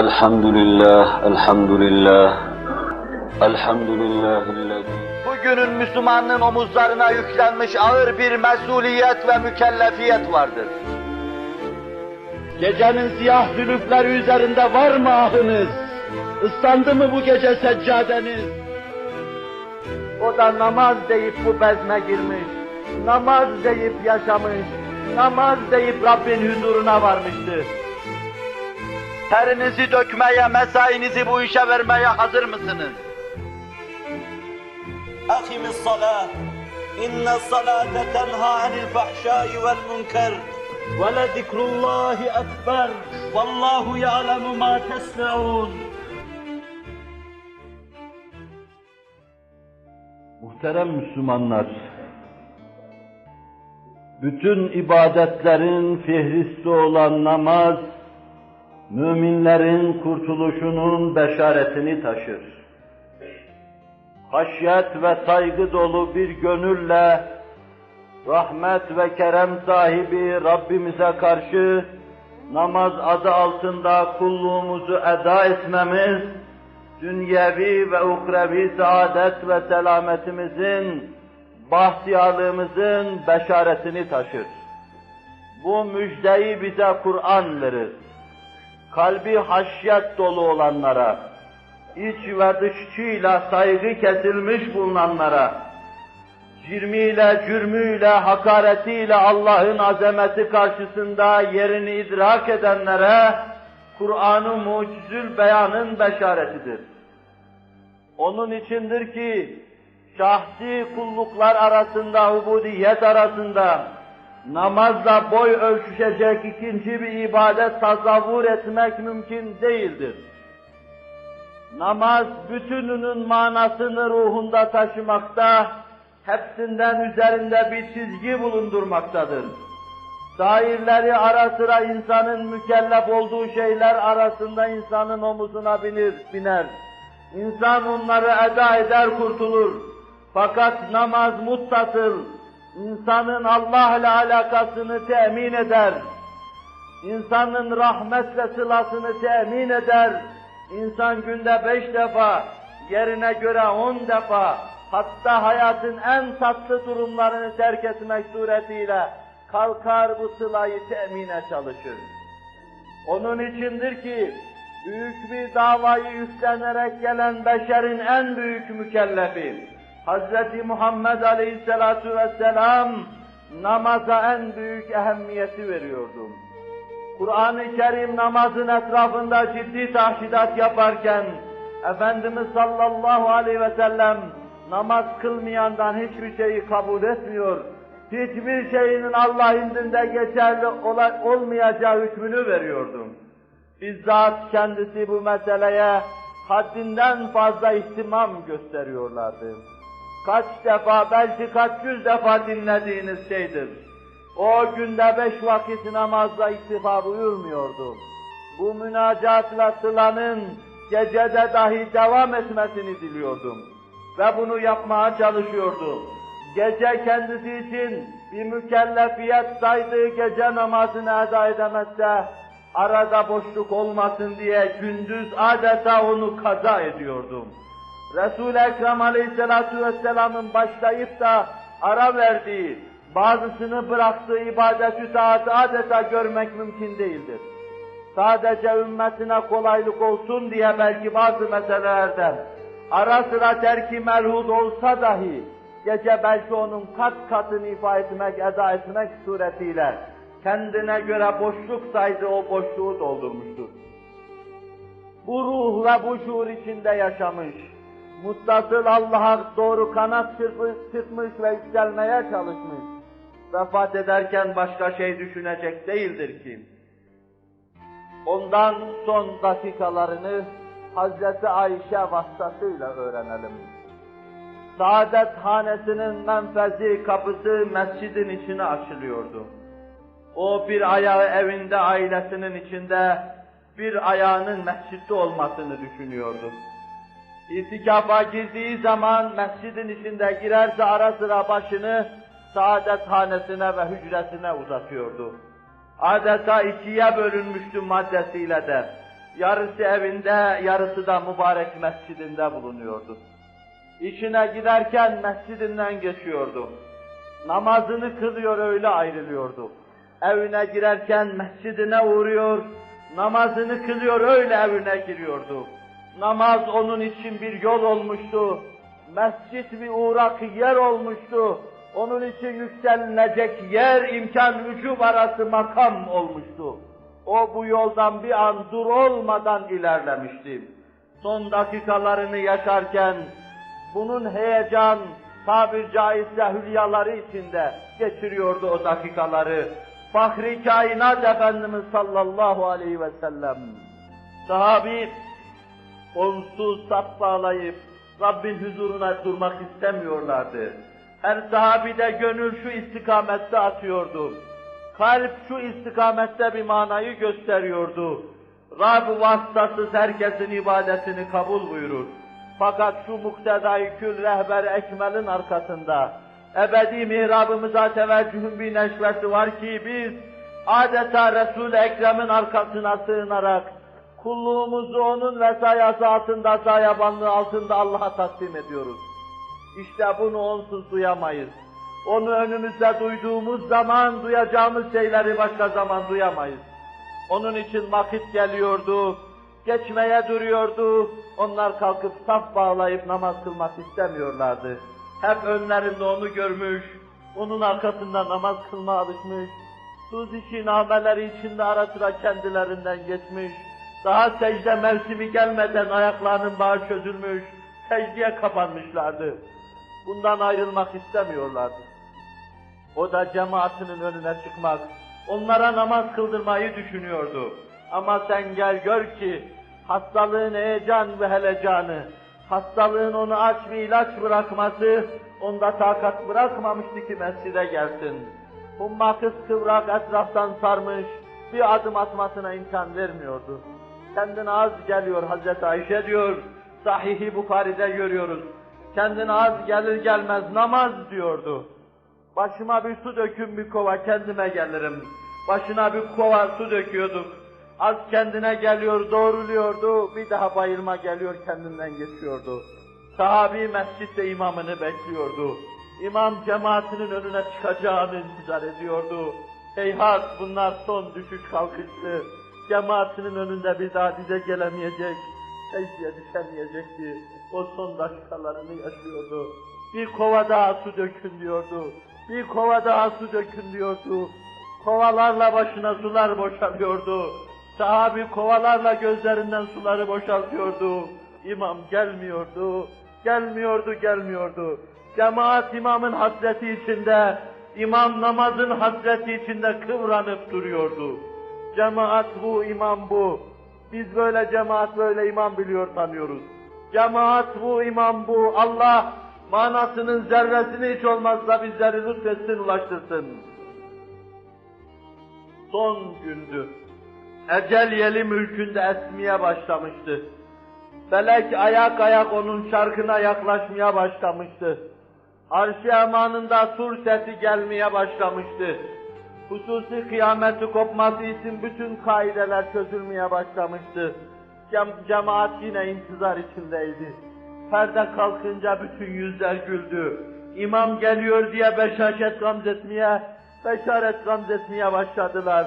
Elhamdülillah, elhamdülillah, elhamdülillahillezî. Bugünün Müslümanının omuzlarına yüklenmiş ağır bir mesuliyet ve mükellefiyet vardır. Gecenin siyah zülüfleri üzerinde var mı ahınız? Islandı mı bu gece seccadeniz? O da namaz deyip bu bezme girmiş, namaz deyip yaşamış, namaz deyip Rabbin huzuruna varmıştır. Terinizi dökmeye, mesainizi bu işe vermeye hazır mısınız? أقم الصلاة إن الصلاة تنهى عن الفحشاء والمنكر ولذكر الله أكبر والله يعلم ما تصنعون. Muhterem Müslümanlar, bütün ibadetlerin fihristi olan namaz, müminlerin kurtuluşunun beşaretini taşır. Haşyet ve saygı dolu bir gönülle, rahmet ve kerem sahibi Rabbimize karşı namaz adı altında kulluğumuzu eda etmemiz, dünyevi ve uhrevi saadet ve selametimizin, bahtiyarlığımızın beşaretini taşır. Bu müjdeyi bize Kur'an verir. Kalbi haşyet dolu olanlara, iç ve dışçıyla saygı kesilmiş bulunanlara, cirmiyle, cürmüyle, hakaretiyle Allah'ın azameti karşısında yerini idrak edenlere, Kur'an-ı Mucizül Beyan'ın beşaretidir. Onun içindir ki, şahsi kulluklar arasında, ubudiyet arasında, namazla boy ölçüşecek ikinci bir ibadet tasavvur etmek mümkün değildir. Namaz bütününün manasını ruhunda taşımakta, hepsinden üzerinde bir çizgi bulundurmaktadır. Sairleri ara sıra insanın mükellef olduğu şeyler arasında insanın omuzuna biner. İnsan onları eda eder, kurtulur. Fakat namaz muttasıl, insanın Allah ile alakasını temin eder. İnsanın rahmet ve sılasını temin eder. İnsan günde 5 defa, yerine göre 10 defa, hatta hayatın en tatlı durumlarını terk etmek suretiyle kalkar bu sılayı temine çalışır. Onun içindir ki, büyük bir davayı üstlenerek gelen beşerin en büyük mükellefi, Hz. Muhammed Aleyhisselatu Vesselam, namaza en büyük ehemmiyeti veriyordu. Kur'an-ı Kerim namazın etrafında ciddi tahşidat yaparken, Efendimiz sallallahu aleyhi ve sellem namaz kılmayandan hiçbir şeyi kabul etmiyor, hiçbir şeyinin Allah indinde geçerli olmayacağı hükmünü veriyordu. Bizzat kendisi bu meseleye haddinden fazla ihtimam gösteriyorlardı. Kaç defa, belki kaç yüz defa dinlediğiniz şeydir. O günde 5 vakit namazla iktifa buyurmuyordu. Bu münacatla sılanın gecede dahi devam etmesini diliyordum. Ve bunu yapmaya çalışıyordu. Gece kendisi için bir mükellefiyet saydığı gece namazını eda edemezse, arada boşluk olmasın diye gündüz adeta onu kaza ediyordum. Resul-i Ekrem Aleyhisselatü Vesselam'ın başlayıp da ara verdiği, bazısını bıraktığı ibadet-ü taatı adeta görmek mümkün değildir. Sadece ümmetine kolaylık olsun diye belki bazı meselelerden ara sıra terki melhud olsa dahi, gece belki onun kat katını ifa etmek, eda etmek suretiyle kendine göre boşluk saydığı o boşluğu doldurmuştur. Bu ruh ve bu şuur içinde yaşamış, muttasıl Allah'a doğru kanat çırpmış ve yükselmeye çalışmış, vefat ederken başka şey düşünecek değildir ki. Ondan son dakikalarını Hazreti Ayşe vasıtasıyla öğrenelim. Saadet hanesinin menfezi, kapısı mescidin içine açılıyordu. O bir ayağı evinde, ailesinin içinde, bir ayağının mescitte olmasını düşünüyordu. İtikafa girdiği zaman mescidin içinde girerse ara sıra başını saadethanesine ve hücresine uzatıyordu. Adeta ikiye bölünmüştü maddesiyle de. Yarısı evinde, yarısı da mübarek mescidinde bulunuyordu. İşine giderken mescidinden geçiyordu. Namazını kılıyor, öyle ayrılıyordu. Evine girerken mescidine uğruyor, namazını kılıyor, öyle evine giriyordu. Namaz onun için bir yol olmuştu. Mescid bir uğrak yer olmuştu. Onun için yükselilecek yer, imkan, vücub arası makam olmuştu. O bu yoldan bir an dur olmadan ilerlemişti. Son dakikalarını yaşarken, bunun heyecan, tabir caizse hülyaları içinde geçiriyordu o dakikaları. Fahri kainat Efendimiz sallallahu aleyhi ve sellem. Sahabi, onsuz sap bağlayıp Rabbin huzuruna durmak istemiyorlardı. Her sahabide gönül şu istikamette atıyordu. Kalp şu istikamette bir manayı gösteriyordu. Rab vasıtasız herkesin ibadetini kabul buyurur. Fakat şu muktedai kül rehber ekmelin arkasında ebedi mihrabımıza teveccühün bir neşvesi var ki biz adeta Resul-i Ekrem'in arkasına sığınarak kulluğumuzu onun vesayası altında, sayabanlığı altında Allah'a takdim ediyoruz. İşte bunu onsuz duyamayız. Onu önümüzde duyduğumuz zaman duyacağımız şeyleri başka zaman duyamayız. Onun için vakit geliyordu, geçmeye duruyordu, onlar kalkıp saf bağlayıp namaz kılmak istemiyorlardı. Hep önlerinde onu görmüş, onun arkasında namaz kılmaya alışmış, suzi nameleri içinde ara sıra kendilerinden geçmiş, daha secde mevsimi gelmeden ayaklarının bağı çözülmüş, secdeye kapanmışlardı. Bundan ayrılmak istemiyorlardı. O da cemaatinin önüne çıkmak, onlara namaz kıldırmayı düşünüyordu. Ama sen gel gör ki, hastalığın heyecan ve helecanı, hastalığın onu aç bir ilaç bırakması, onda takat bırakmamıştı ki mescide gelsin. Humma kıskıvrak etraftan sarmış, bir adım atmasına imkan vermiyordu. Kendine az geliyor Hazreti Ayşe diyor, Sahih-i Bukhari'de görüyoruz. Kendine az gelir gelmez namaz diyordu. Başıma bir su dökün bir kova kendime gelirim. Başına bir kova su döküyorduk. Az kendine geliyor, doğruluyordu, bir daha bayılma geliyor, kendinden geçiyordu. Sahabi mescitte imamını bekliyordu. İmam cemaatinin önüne çıkacağını intizar ediyordu. Heyhat bunlar son düşüş kalkıştı. Cemaatinin önünde bir daha dize gelemeyecek, secdeye düşemeyecekti. O son dakikalarını yaşıyordu. Bir kova daha su dökün diyordu. Bir kova daha su dökün diyordu. Kovalarla başına sular boşalıyordu. Sahabi kovalarla gözlerinden suları boşaltıyordu. İmam gelmiyordu, gelmiyordu. Cemaat imamın hasreti içinde, imam namazın hasreti içinde kıvranıp duruyordu. Cemaat bu, imam bu. Biz böyle cemaat, böyle imam biliyor tanıyoruz. Cemaat bu, imam bu. Allah manasının zerresini hiç olmazsa bizleri lütfetsin, ulaştırsın. Son gündü. Ecel yeli mülkünde esmeye başlamıştı. Felek ayak ayak onun şarkına yaklaşmaya başlamıştı. Arş-ı emanında sur sesi gelmeye başlamıştı. Hususi kıyameti kopması için bütün kaideler çözülmeye başlamıştı. Cemaat yine intizar içindeydi. Perde kalkınca bütün yüzler güldü. İmam geliyor diye beşaret ramzetmeye başladılar.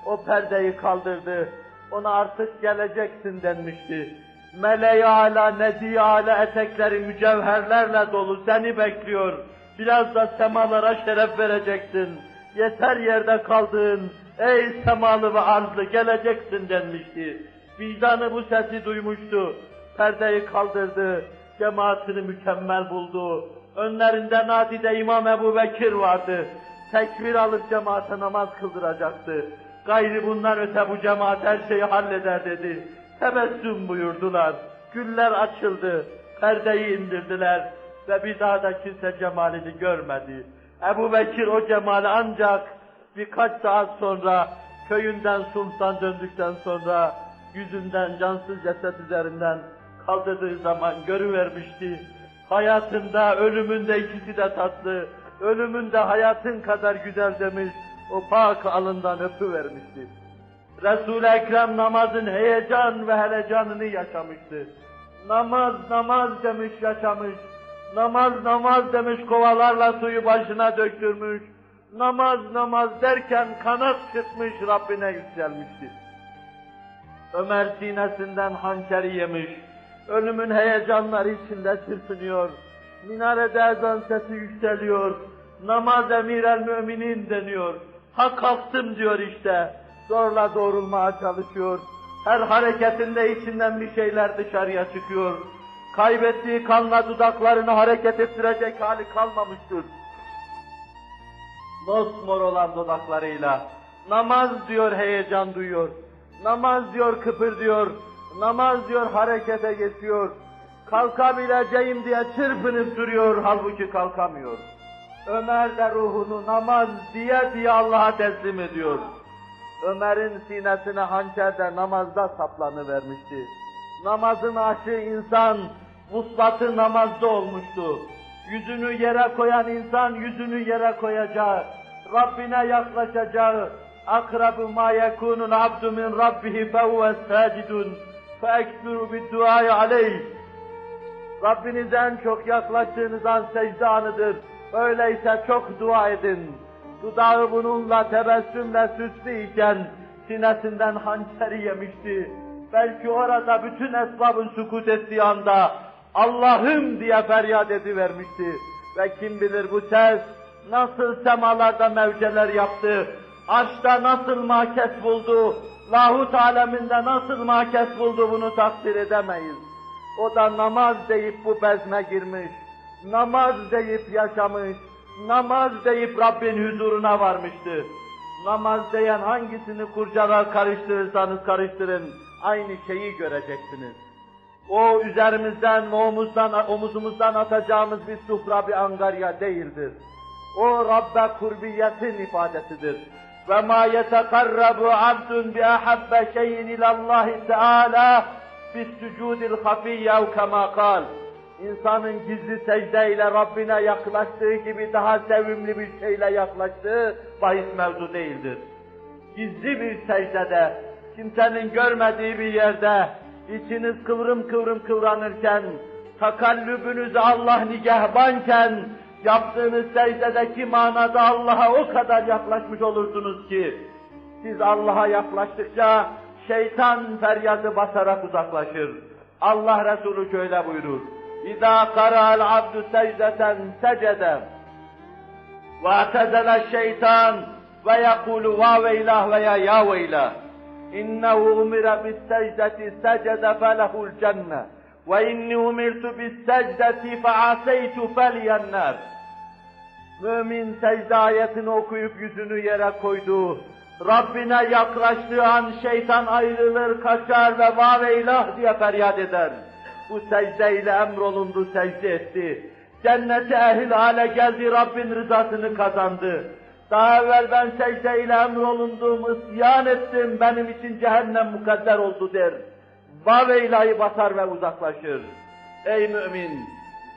O perdeyi kaldırdı. Ona artık geleceksin denmişti. Mele-i âlâ, nedi-i âlâ etekleri mücevherlerle dolu seni bekliyor. Biraz da semalara şeref vereceksin. Yeter yerde kaldığın, ey semalı ve arzlı geleceksin denmişti. Vicdanı bu sesi duymuştu. Perdeyi kaldırdı. Cemaatini mükemmel buldu. Önlerinde nadide İmam Ebu Bekir vardı. Tekbir alıp cemaate namaz kıldıracaktı. Gayrı bundan öte bu cemaat her şeyi halleder dedi. Tebessüm buyurdular. Güller açıldı. Perdeyi indirdiler. Ve bir daha da kimse cemalini görmedi. Ebu Bekir o cemali ancak birkaç saat sonra köyünden sultan döndükten sonra yüzünden cansız ceset üzerinden kaldırdığı zaman görüvermişti. Hayatında, ölümünde ikisi de tatlı, ölümünde hayatın kadar güzel demiş, o pak alından öpüvermişti. Resul-i Ekrem namazın heyecan ve helecanını yaşamıştı. Namaz, namaz demiş yaşamış. Namaz, namaz demiş kovalarla suyu başına döktürmüş. Namaz, namaz derken kanat çıkmış Rabbine yükselmişti. Ömer sinesinden hançeri yemiş. Ölümün heyecanları içinde çırpınıyor. Minarede ezan sesi yükseliyor. Namaz emir-el müminin deniyor. Ha kalktım diyor işte. Zorla doğrulmaya çalışıyor. Her hareketinde içinden bir şeyler dışarıya çıkıyor. Kaybettiği kanla dudaklarını hareket ettirecek hali kalmamıştır. Mosmor olan dudaklarıyla namaz diyor heyecan duyuyor. Namaz diyor kıpırdıyor. Namaz diyor harekete geçiyor. Kalkabileceğim diye çırpınıp duruyor, halbuki kalkamıyor. Ömer de ruhunu namaz diye Allah'a teslim ediyor. Ömer'in sinesine hançer de namazda saplanıvermişti. Namazın aşığı insan, vuslatı namazda olmuştu. Yüzünü yere koyan insan yüzünü yere koyacağı, Rabbine yaklaşacağı, akrabu ma yekunul abdu min rabbihi fehuve sacidun feekbiru bidduayı aleyh. Rabbinize en çok yaklaştığınız an secde anıdır. Öyleyse çok dua edin. Dudağı bununla tebessümle süslü iken sinesinden hançeri yemişti. Belki orada bütün esbabın sükut ettiği anda Allah'ım diye feryat edivermişti. Ve kim bilir bu ses nasıl semalarda mevceler yaptı, arşta nasıl makes buldu, lahut aleminde nasıl makes buldu bunu takdir edemeyiz. O da namaz deyip bu bezme girmiş, namaz deyip yaşamış, namaz deyip Rabbin huzuruna varmıştı. Namaz diyen hangisini kurcalar karıştırırsanız karıştırın, aynı şeyi göreceksiniz. O üzerimizden, omuzumuzdan atacağımız bir sufra, bir angarya değildir. O Rabbe kurbiyetin ifadesidir. وَمَا يَتَقَرَّبُ عَبْدٌ بِأَحَبَّ شَيْءٍ إِلَى اللّٰهِ تَعَالَى بِالسُّجُودِ الْخَفِيَّ اَوْ كَمَا قَالَ. İnsanın gizli secdeyle Rabbine yaklaştığı gibi daha sevimli bir şeyle yaklaştığı bahis mevzu değildir. Gizli bir secdede, kimsenin görmediği bir yerde, içiniz kıvrım kıvrım kıvranırken, takallübünüz Allah nigehbanken, yaptığınız secdedeki manada Allah'a o kadar yaklaşmış olursunuz ki, siz Allah'a yaklaştıkça şeytan feryadı basarak uzaklaşır. Allah Resulü şöyle buyurur: İzâ qara'al abdu secdeten secede ve atezele şeytan ve yekulu va veylah veya ya veylah innehu umira bis secdeti secede felehul cenne ve inni umirtu bis secdeti fe'aseytu feliyennar. Mümin secde ayetini okuyup yüzünü yere koydu. Rabbine yaklaştığı an şeytan ayrılır, kaçar ve va veylah diye feryat eder. Bu secdeyle emrolundu, secde etti. Cennete ehil hale geldi, Rabbin rızasını kazandı. Daha evvel ben secdeyle emrolundum, isyan ettim, benim için cehennem mukadder oldu der. Vaveyla'yı basar ve uzaklaşır. Ey mümin!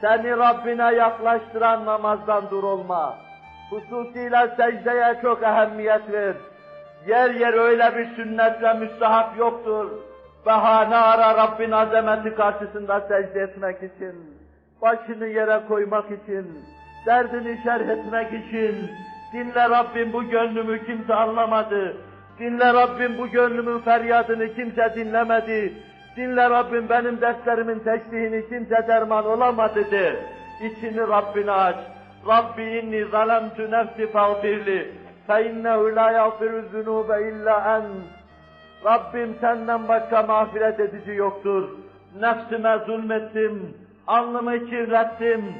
Seni Rabbine yaklaştıran namazdan dur olma. Hususiyle secdeye çok ehemmiyet ver. Yer yer öyle bir sünnet ve müstahap yoktur. Bahane ara Rabbin azameti karşısında secde etmek için, başını yere koymak için, derdini şerh etmek için. Dinle Rabbim bu gönlümü kimse anlamadı. Dinle Rabbim bu gönlümün feryadını kimse dinlemedi. Dinle Rabbim benim dertlerimin teşbihini kimse derman olamadı de. İçini Rabbine aç. Rabbi inni zalemtu nefsi fağfirli fe innehu la yağfiru zunube illa ent. Rabbim senden başka mağfiret edici yoktur. Nefsime zulmettim, alnımı kirlettim,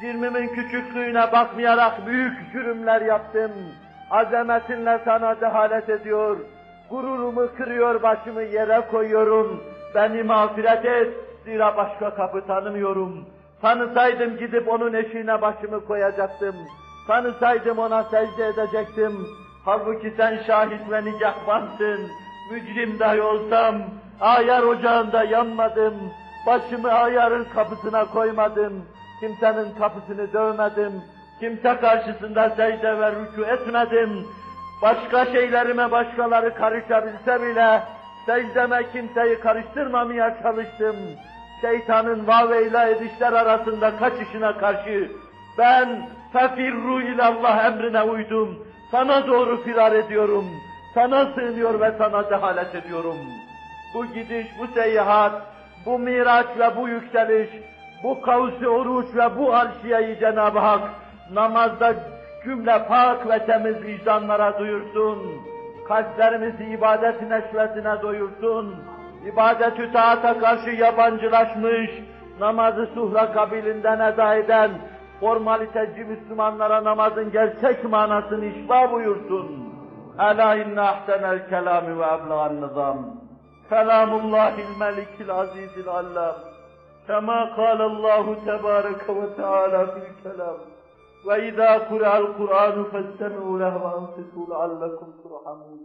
cirmimin küçüklüğüne bakmayarak büyük cürümler yaptım. Azametinle sana cehalet ediyor, gururumu kırıyor, başımı yere koyuyorum. Beni mağfiret et, zira başka kapı tanımıyorum. Tanısaydım gidip onun eşiğine başımı koyacaktım. Tanısaydım ona secde edecektim. Halbuki sen şahit ve nigahbansın. Mücrim dahi olsam, ayar ocağında yanmadım. Başımı ayarın kapısına koymadım. Kimsenin kapısını dövmedim. Kimse karşısında secde ve rükû etmedim. başka şeylerime başkaları karışabilse bile, secdeme kimseyi karıştırmamaya çalıştım. Şeytanın vaveyla edişler arasında kaçışına karşı, ben fefirru ilallah emrine uydum. Sana doğru firar ediyorum. Sana sığınıyor ve sana dehalet ediyorum. Bu gidiş, bu seyahat, bu miraç ve bu yükseliş, bu kavs-ı oruç ve bu arşiyeyi Cenab-ı Hak namazda cümle pak ve temiz vicdanlara duyursun. Kalplerimizi ibadet neşvetine doyursun. İbadet-ü taata karşı yabancılaşmış, namazı suhra kabilinden eda eden, formaliteci Müslümanlara namazın gerçek manasını işba buyursun. Ela inne ahsenel kelami ve eblegan nizam. Kelamullahil melikil azizil allam. Kema kâlallahu tebâreke ve teâlâ fil kelam. Ve izâ kure'al Kur'anu festemi'û lehu ve ansitu leallekum turhamun.